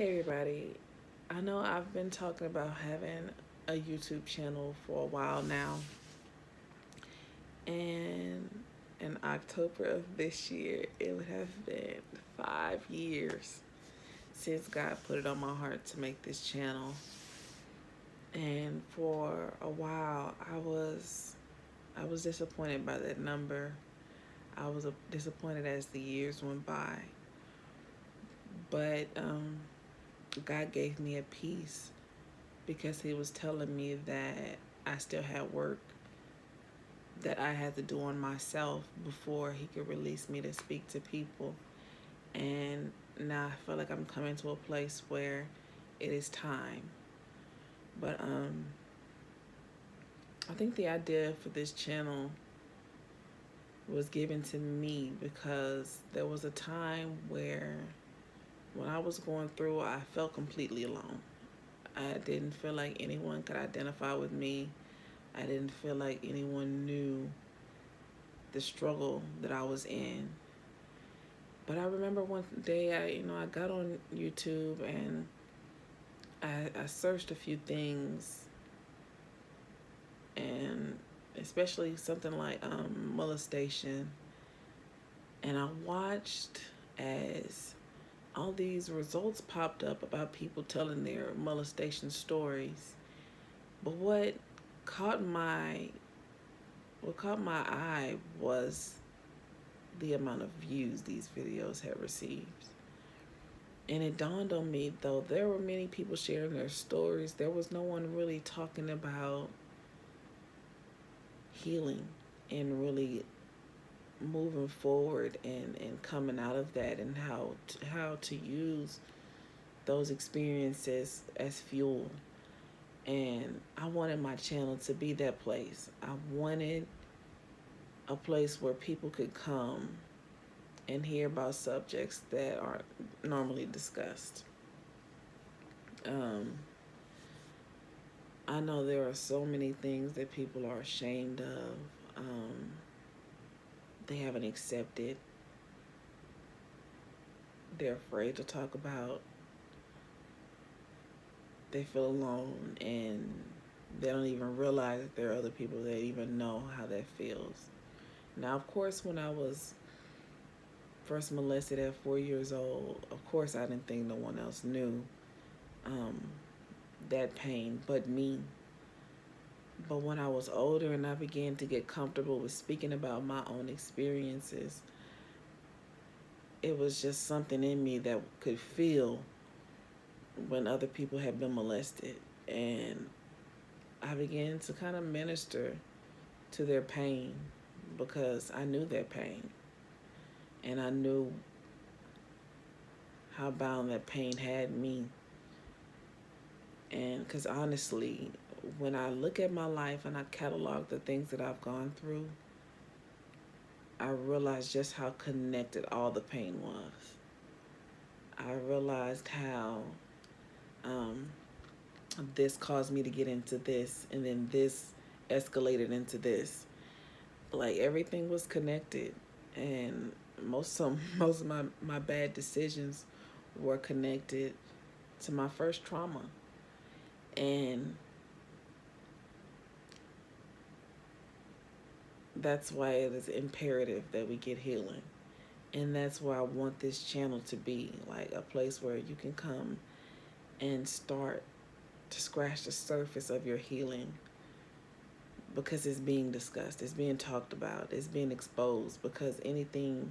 Hey everybody, I know I've been talking about having a YouTube channel for a while now, and in October of this year, it would have been 5 years since God put it on my heart to make this channel. And for a while, I was disappointed by that number. I was disappointed as the years went by, but God gave me a peace because He was telling me that I still had work that I had to do on myself before He could release me to speak to people. And now I feel like I'm coming to a place where it is time. But I think the idea for this channel was given to me because there was a time where when I was going through, I felt completely alone. I didn't feel like anyone could identify with me. I didn't feel like anyone knew the struggle that I was in. But I remember one day I got on YouTube and I searched a few things, and especially something like molestation, and I watched as all these results popped up about people telling their molestation stories. But caught my what caught my eye was the amount of views these videos had received. And it dawned on me, though there were many people sharing their stories, there was no one really talking about healing and really moving forward and coming out of that, and how to use those experiences as fuel. And I wanted my channel to be that place. I wanted a place where people could come and hear about subjects that aren't normally discussed. Um, I know there are so many things that people are ashamed of. They haven't accepted. They're afraid to talk about. They feel alone, and they don't even realize that there are other people that even know how that feels. Now, of course, when I was first molested at 4 years old, of course, I didn't think no one else knew um, that pain but me. But when I was older and I began to get comfortable with speaking about my own experiences, it was just something in me that could feel when other people had been molested. And I began to kind of minister to their pain because I knew their pain. And I knew how bound that pain had me. And because honestly, when I look at my life and I catalog the things that I've gone through, I realized just how connected all the pain was. I realized how um, this caused me to get into this, and then this escalated into this. Like everything was connected, and most of my bad decisions were connected to my first trauma. And that's why it is imperative that we get healing. And that's why I want this channel to be, like a place where you can come and start to scratch the surface of your healing, because it's being discussed, it's being talked about, it's being exposed, because anything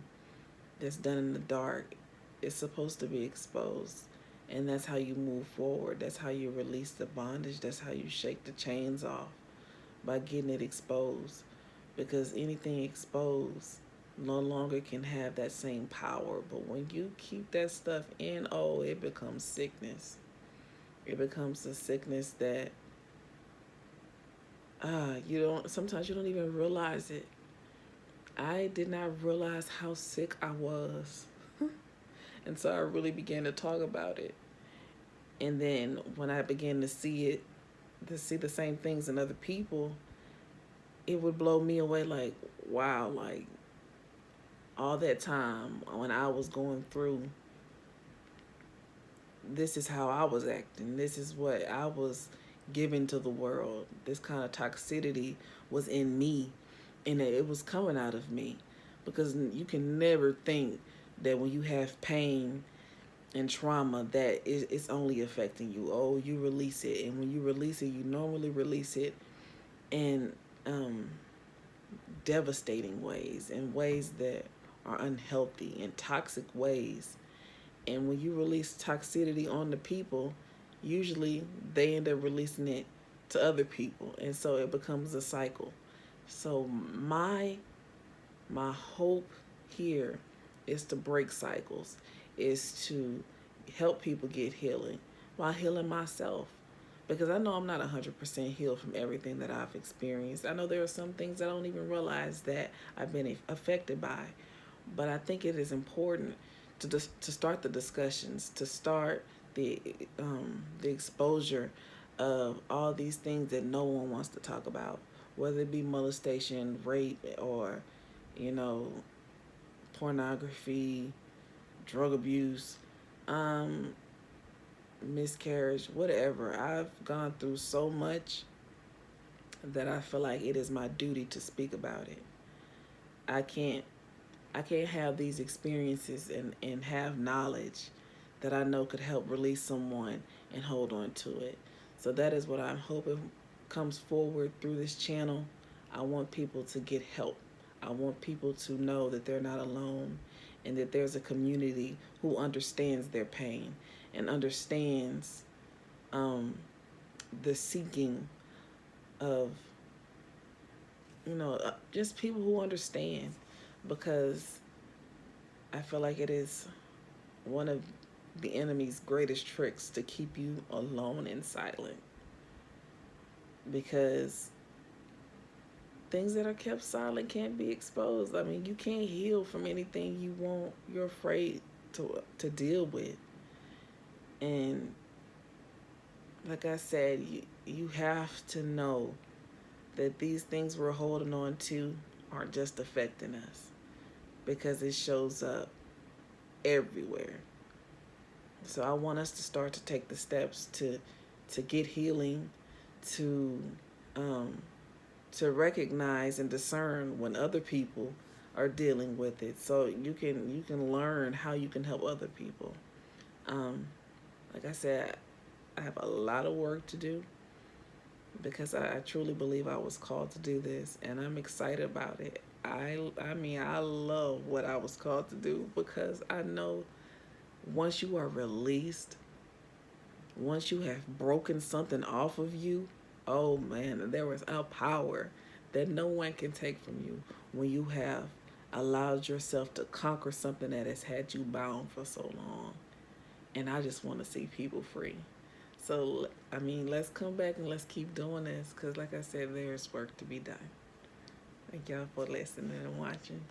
that's done in the dark is supposed to be exposed. And that's how you move forward. That's how you release the bondage. That's how you shake the chains off, by getting it exposed. Because anything exposed no longer can have that same power. But when you keep that stuff in, oh, it becomes sickness. It becomes a sickness that you don't, sometimes you don't even realize it. I did not realize how sick I was. And so I really began to talk about it. And then when I began to see the same things in other people, it would blow me away, like, wow, like all that time when I was going through this is how I was acting. This is what I was giving to the world. This kind of toxicity was in me, and it was coming out of me, because you can never think that when you have pain and trauma that it's only affecting you. Oh, you release it, and when you release it, you normally release it in devastating ways, in ways that are unhealthy and toxic ways. And when you release toxicity on the people, usually they end up releasing it to other people, and so it becomes a cycle. So my hope here is to break cycles, is to help people get healing while healing myself. Because I know I'm not 100% healed from everything that I've experienced. I know there are some things I don't even realize that I've been affected by. But I think it is important to start the discussions, to start the exposure of all these things that no one wants to talk about, whether it be molestation, rape, or, you know, pornography, drug abuse, um, miscarriage, whatever. I've gone through so much that I feel like it is my duty to speak about it. I can't I can't have these experiences and have knowledge that I know could help release someone and hold on to it. So that is what I'm hoping comes forward through this channel. I want people to get help. I want people to know that they're not alone, and that there's a community who understands their pain and understands the seeking of, just people who understand, because I feel like it is one of the enemy's greatest tricks to keep you alone and silent, because things that are kept silent can't be exposed. I mean, you can't heal from anything you're afraid to deal with. And like I said, you have to know that these things we're holding on to aren't just affecting us, because it shows up everywhere. So I want us to start to take the steps to get healing, to to recognize and discern when other people are dealing with it, so you can learn how you can help other people. Like I said, I have a lot of work to do, because I truly believe I was called to do this, and I'm excited about it. I mean, I love what I was called to do, because I know once you are released, once you have broken something off of you, oh man, there is a power that no one can take from you when you have allowed yourself to conquer something that has had you bound for so long. And I just want to see people free. So, I mean, let's come back and let's keep doing this, because like I said, there's work to be done. Thank y'all for listening and watching.